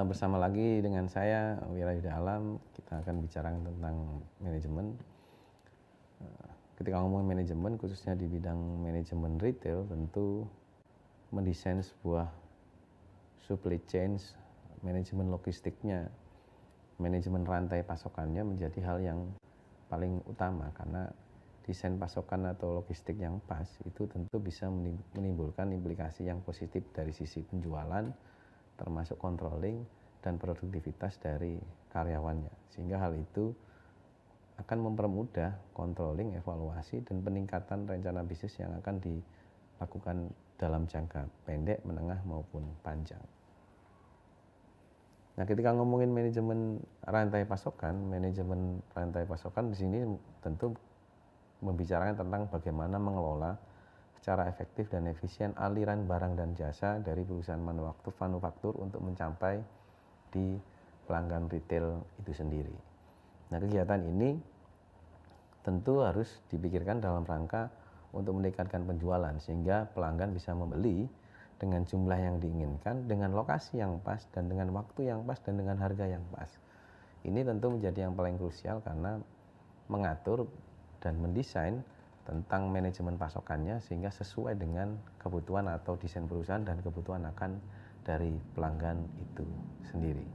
bersama lagi dengan saya Wira Yuda Alam. Kita akan bicara tentang manajemen. Ketika ngomongin manajemen, khususnya di bidang manajemen retail, tentu mendesain sebuah supply chain, manajemen logistiknya, manajemen rantai pasokannya menjadi hal yang paling utama, karena desain pasokan atau logistik yang pas itu tentu bisa menimbulkan implikasi yang positif dari sisi penjualan, termasuk controlling dan produktivitas dari karyawannya, sehingga hal itu akan mempermudah controlling, evaluasi, dan peningkatan rencana bisnis yang akan dilakukan dalam jangka pendek, menengah, maupun panjang. Nah, ketika ngomongin manajemen rantai pasokan di sini tentu membicarakan tentang bagaimana mengelola secara efektif dan efisien aliran barang dan jasa dari perusahaan manufaktur untuk mencapai di pelanggan retail itu sendiri. Nah, kegiatan ini tentu harus dipikirkan dalam rangka untuk meningkatkan penjualan sehingga pelanggan bisa membeli dengan jumlah yang diinginkan, dengan lokasi yang pas, dan dengan waktu yang pas, dan dengan harga yang pas. Ini tentu menjadi yang paling krusial karena mengatur dan mendesain tentang manajemen pasokannya sehingga sesuai dengan kebutuhan atau desain perusahaan dan kebutuhan akan dari pelanggan itu sendiri.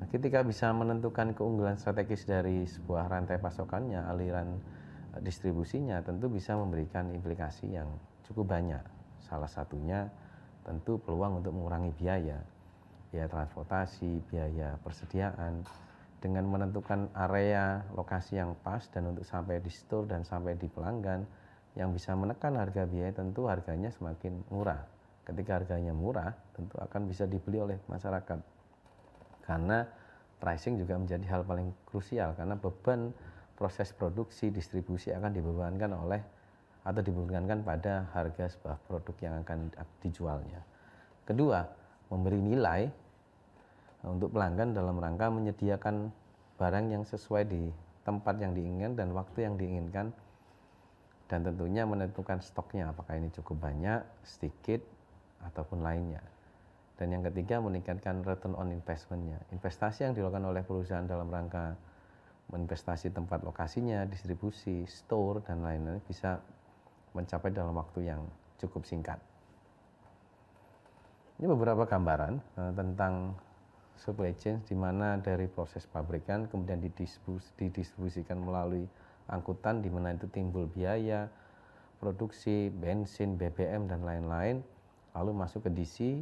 Nah, ketika bisa menentukan keunggulan strategis dari sebuah rantai pasokannya, aliran distribusinya tentu bisa memberikan implikasi yang cukup banyak. Salah satunya tentu peluang untuk mengurangi biaya transportasi, biaya persediaan, dengan menentukan area lokasi yang pas dan untuk sampai di store dan sampai di pelanggan yang bisa menekan harga biaya, tentu harganya semakin murah. Ketika harganya murah, tentu akan bisa dibeli oleh masyarakat, karena pricing juga menjadi hal paling krusial, karena beban proses produksi distribusi akan dibebankan pada harga sebuah produk yang akan dijualnya. Kedua, memberi nilai untuk pelanggan dalam rangka menyediakan barang yang sesuai di tempat yang diinginkan dan waktu yang diinginkan, dan tentunya menentukan stoknya, apakah ini cukup banyak, sedikit, ataupun lainnya. Dan yang ketiga, meningkatkan return on investment-nya. Investasi yang dilakukan oleh perusahaan dalam rangka menginvestasi tempat lokasinya, distribusi, store, dan lain-lain bisa mencapai dalam waktu yang cukup singkat. Ini beberapa gambaran tentang supply chain, di mana dari proses pabrikan kemudian didistribusikan melalui angkutan, di mana itu timbul biaya produksi, bensin, BBM, dan lain-lain, lalu masuk ke DC,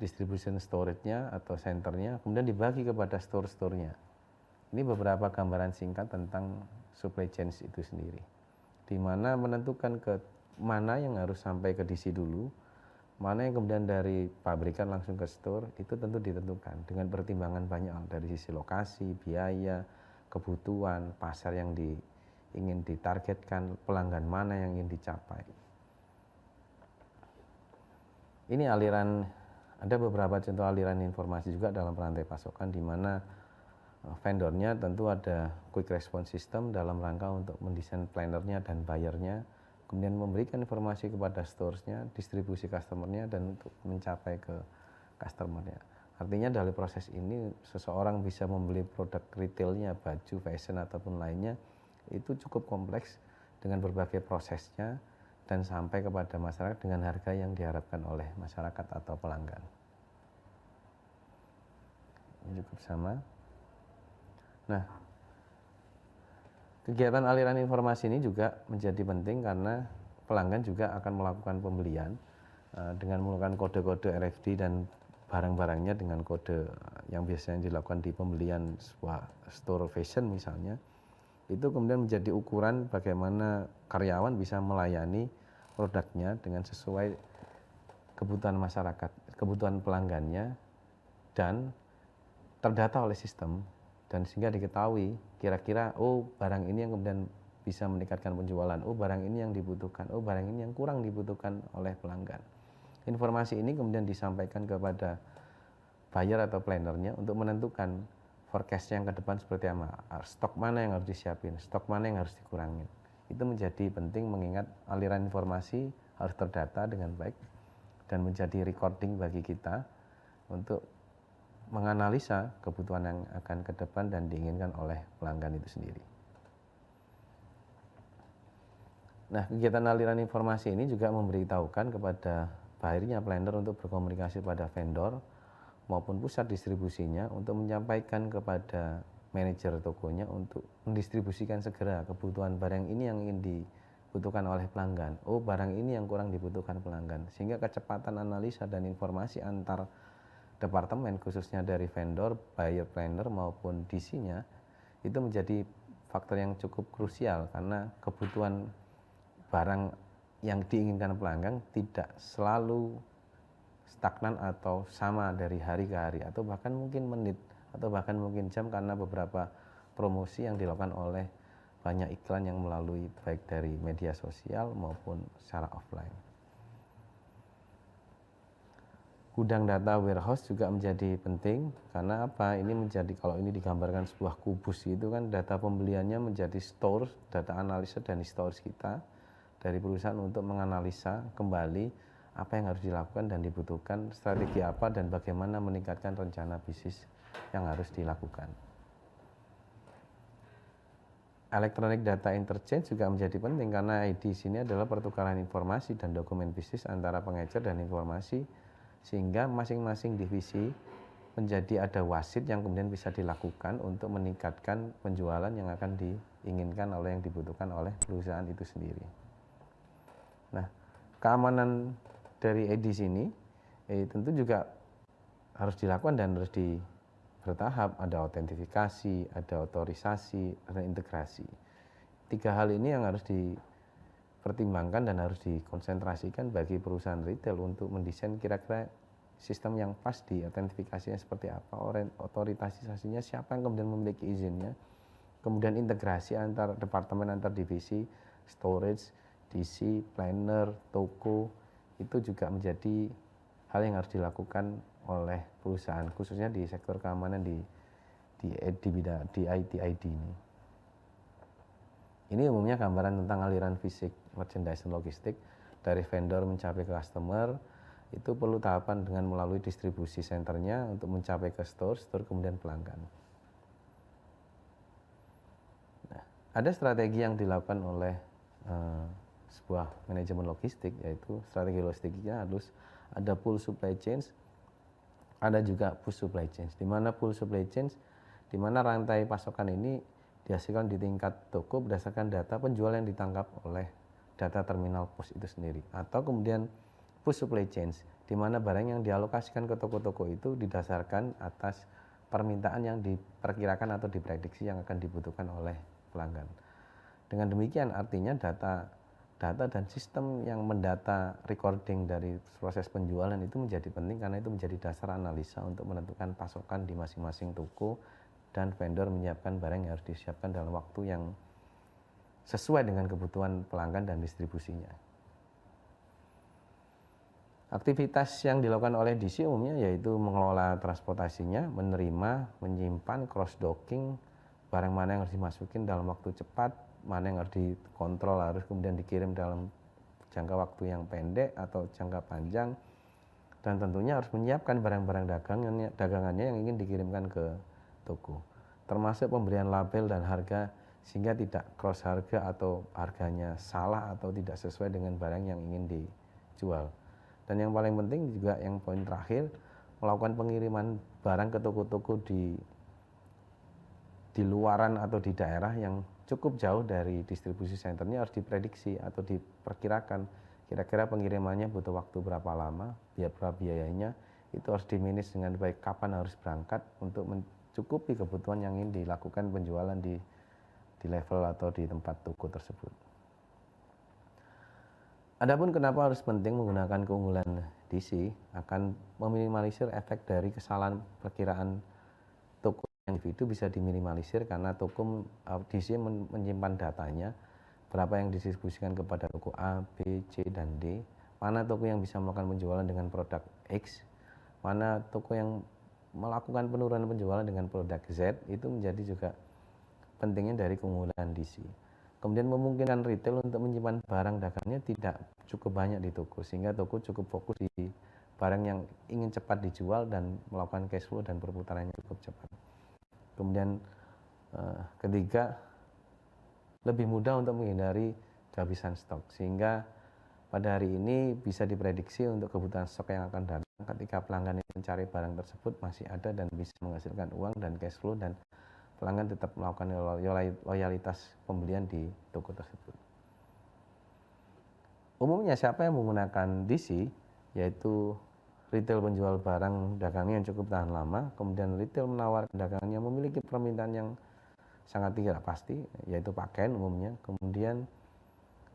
distribution storage-nya atau centernya, kemudian dibagi kepada store-store-nya. Ini beberapa gambaran singkat tentang supply chain itu sendiri, di mana menentukan ke mana yang harus sampai ke DC dulu, mana yang kemudian dari pabrikan langsung ke store, itu tentu ditentukan dengan pertimbangan banyak dari sisi lokasi, biaya, kebutuhan, pasar yang ingin ditargetkan, pelanggan mana yang ingin dicapai. Ini ada beberapa contoh aliran informasi juga dalam rantai pasokan, di mana vendornya tentu ada quick response system dalam rangka untuk mendesain plannernya dan buyernya, kemudian memberikan informasi kepada stores-nya, distribusi customer-nya, dan untuk mencapai ke customer-nya. Artinya dari proses ini seseorang bisa membeli produk retailnya, baju, fashion, ataupun lainnya, itu cukup kompleks dengan berbagai prosesnya dan sampai kepada masyarakat dengan harga yang diharapkan oleh masyarakat atau pelanggan. Ini cukup sama. Nah, kegiatan aliran informasi ini juga menjadi penting karena pelanggan juga akan melakukan pembelian dengan menggunakan kode-kode RFID dan barang-barangnya dengan kode yang biasanya dilakukan di pembelian sebuah store fashion misalnya. Itu kemudian menjadi ukuran bagaimana karyawan bisa melayani produknya dengan sesuai kebutuhan masyarakat, kebutuhan pelanggannya, dan terdata oleh sistem, dan sehingga diketahui kira-kira barang ini yang kemudian bisa meningkatkan penjualan, barang ini yang dibutuhkan, barang ini yang kurang dibutuhkan oleh pelanggan. Informasi ini kemudian disampaikan kepada buyer atau plannernya untuk menentukan forecast yang ke depan seperti apa, stok mana yang harus disiapin, stok mana yang harus dikurangin. Itu menjadi penting mengingat aliran informasi harus terdata dengan baik dan menjadi recording bagi kita untuk menganalisa kebutuhan yang akan ke depan dan diinginkan oleh pelanggan itu sendiri. Nah, kegiatan aliran informasi ini juga memberitahukan kepada buyernya planner untuk berkomunikasi pada vendor maupun pusat distribusinya untuk menyampaikan kepada manajer tokonya untuk mendistribusikan segera kebutuhan barang ini yang ingin dibutuhkan oleh pelanggan. Oh, barang ini yang kurang dibutuhkan pelanggan. Sehingga kecepatan analisa dan informasi antar departemen khususnya dari vendor, buyer planner maupun DC-nya itu menjadi faktor yang cukup krusial karena kebutuhan barang yang diinginkan pelanggan tidak selalu stagnan atau sama dari hari ke hari atau bahkan mungkin menit atau bahkan mungkin jam karena beberapa promosi yang dilakukan oleh banyak iklan yang melalui baik dari media sosial maupun secara offline. Gudang data warehouse juga menjadi penting karena apa? Ini menjadi, kalau ini digambarkan sebuah kubus itu kan data pembeliannya menjadi stores, data analisa dan storage kita dari perusahaan untuk menganalisa kembali apa yang harus dilakukan dan dibutuhkan, strategi apa dan bagaimana meningkatkan rencana bisnis yang harus dilakukan. Electronic data interchange juga menjadi penting karena ID sini adalah pertukaran informasi dan dokumen bisnis antara pengecer dan informasi sehingga masing-masing divisi menjadi ada wasit yang kemudian bisa dilakukan untuk meningkatkan penjualan yang akan diinginkan oleh yang dibutuhkan oleh perusahaan itu sendiri. Nah, keamanan dari edisi ini tentu juga harus dilakukan dan harus bertahap. Ada autentifikasi, ada otorisasi, ada integrasi. 3 hal ini yang harus dipertimbangkan dan harus dikonsentrasikan bagi perusahaan retail untuk mendesain kira-kira sistem yang pas di autentifikasinya seperti apa, otorisasinya siapa yang kemudian memiliki izinnya, kemudian integrasi antar departemen, antar divisi, storage, DC, planner, toko, itu juga menjadi hal yang harus dilakukan oleh perusahaan, khususnya di sektor keamanan di IT ini. Ini umumnya gambaran tentang aliran fisik merchandise dan logistik dari vendor mencapai ke customer. Itu perlu tahapan dengan melalui distribusi centernya untuk mencapai ke store kemudian pelanggan. Nah, ada strategi yang dilakukan oleh sebuah manajemen logistik, yaitu strategi logistiknya harus ada pull supply chain, ada juga push supply chain. Di mana pull supply chain, di mana rantai pasokan ini dihasilkan di tingkat toko berdasarkan data penjual yang ditangkap oleh data terminal pos itu sendiri. Atau kemudian push supply chain, di mana barang yang dialokasikan ke toko-toko itu didasarkan atas permintaan yang diperkirakan atau diprediksi yang akan dibutuhkan oleh pelanggan. Dengan demikian artinya data dan sistem yang mendata recording dari proses penjualan itu menjadi penting karena itu menjadi dasar analisa untuk menentukan pasokan di masing-masing toko dan vendor menyiapkan barang yang harus disiapkan dalam waktu yang sesuai dengan kebutuhan pelanggan dan distribusinya. Aktivitas yang dilakukan oleh DC umumnya yaitu mengelola transportasinya, menerima, menyimpan, cross docking, barang mana yang harus dimasukin dalam waktu cepat, mana yang harus dikontrol harus kemudian dikirim dalam jangka waktu yang pendek atau jangka panjang, dan tentunya harus menyiapkan barang-barang dagangannya yang ingin dikirimkan ke toko, termasuk pemberian label dan harga sehingga tidak cross harga atau harganya salah atau tidak sesuai dengan barang yang ingin dijual. Dan yang paling penting juga yang poin terakhir, melakukan pengiriman barang ke toko-toko di luaran atau di daerah yang cukup jauh dari distribusi centernya harus diprediksi atau diperkirakan kira-kira pengirimannya butuh waktu berapa lama, berapa biayanya, itu harus dimanage dengan baik kapan harus berangkat untuk mencukupi kebutuhan yang ingin dilakukan penjualan di level atau di tempat toko tersebut. Adapun kenapa harus penting menggunakan keunggulan DC akan meminimalisir efek dari kesalahan perkiraan toko individu bisa diminimalisir karena toko DC menyimpan datanya berapa yang didistribusikan kepada toko A, B, C, dan D, mana toko yang bisa melakukan penjualan dengan produk X, mana toko yang melakukan penurunan penjualan dengan produk Z, itu menjadi juga pentingnya dari keunggulan DC. kemudian memungkinkan retail untuk menyimpan barang dagangnya tidak cukup banyak di toko, sehingga toko cukup fokus di barang yang ingin cepat dijual dan melakukan cash flow dan perputarannya cukup cepat. Kemudian ketiga, lebih mudah untuk menghindari kehabisan stok, sehingga pada hari ini bisa diprediksi untuk kebutuhan stok yang akan datang ketika pelanggan yang mencari barang tersebut masih ada dan bisa menghasilkan uang dan cash flow, dan pelanggan tetap melakukan loyalitas pembelian di toko tersebut. Umumnya siapa yang menggunakan DC, yaitu retail penjual barang dagangnya yang cukup tahan lama, kemudian retail menawarkan dagangannya memiliki permintaan yang sangat tidak pasti, yaitu pakaian umumnya, kemudian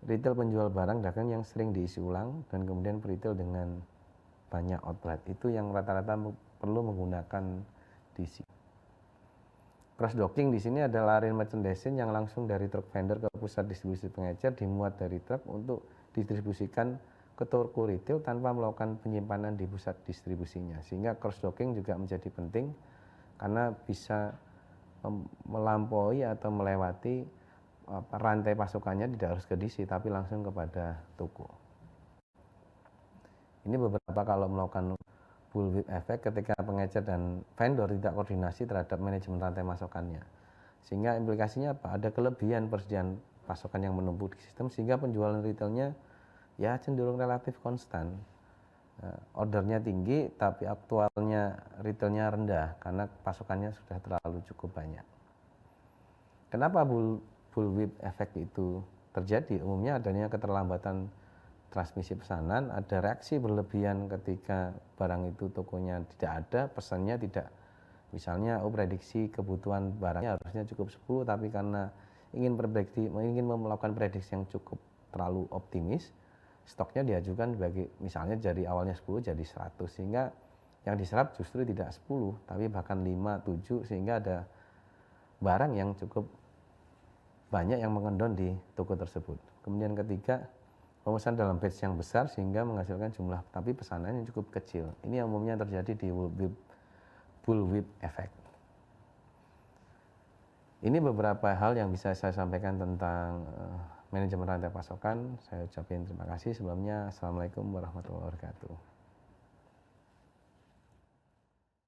retail penjual barang dagang yang sering diisi ulang, dan kemudian retail dengan banyak outlet. Itu yang rata-rata perlu menggunakan DC. Cross docking di sini adalah area merchandising yang langsung dari truk vendor ke pusat distribusi pengecer, dimuat dari truk untuk didistribusikan ke toko retail tanpa melakukan penyimpanan di pusat distribusinya. Sehingga cross docking juga menjadi penting karena bisa melampaui atau melewati rantai pasokannya, tidak harus ke DC tapi langsung kepada toko. Ini beberapa kalau melakukan bullwhip effect ketika pengecer dan vendor tidak koordinasi terhadap manajemen rantai pasokannya. Sehingga implikasinya apa? Ada kelebihan persediaan pasokan yang menumpuk di sistem, sehingga penjualan retailnya ya cenderung relatif konstan. Ordernya tinggi tapi aktualnya retailnya rendah karena pasokannya sudah terlalu cukup banyak. Kenapa bullwhip effect itu terjadi? Umumnya adanya keterlambatan transmisi pesanan, ada reaksi berlebihan ketika barang itu tokonya tidak ada, pesannya tidak. Misalnya prediksi kebutuhan barangnya harusnya cukup 10, tapi karena ingin melakukan prediksi yang cukup terlalu optimis, stoknya diajukan bagi misalnya dari awalnya 10 jadi 100, sehingga yang diserap justru tidak 10 tapi bahkan 5, 7, sehingga ada barang yang cukup banyak yang mengendon di toko tersebut. Kemudian ketiga, pemesan dalam batch yang besar sehingga menghasilkan jumlah tapi pesanan yang cukup kecil. Ini yang umumnya terjadi di bullwhip effect. Ini beberapa hal yang bisa saya sampaikan tentang manajemen rantai pasokan. Saya ucapkan terima kasih sebelumnya. Assalamualaikum warahmatullahi wabarakatuh.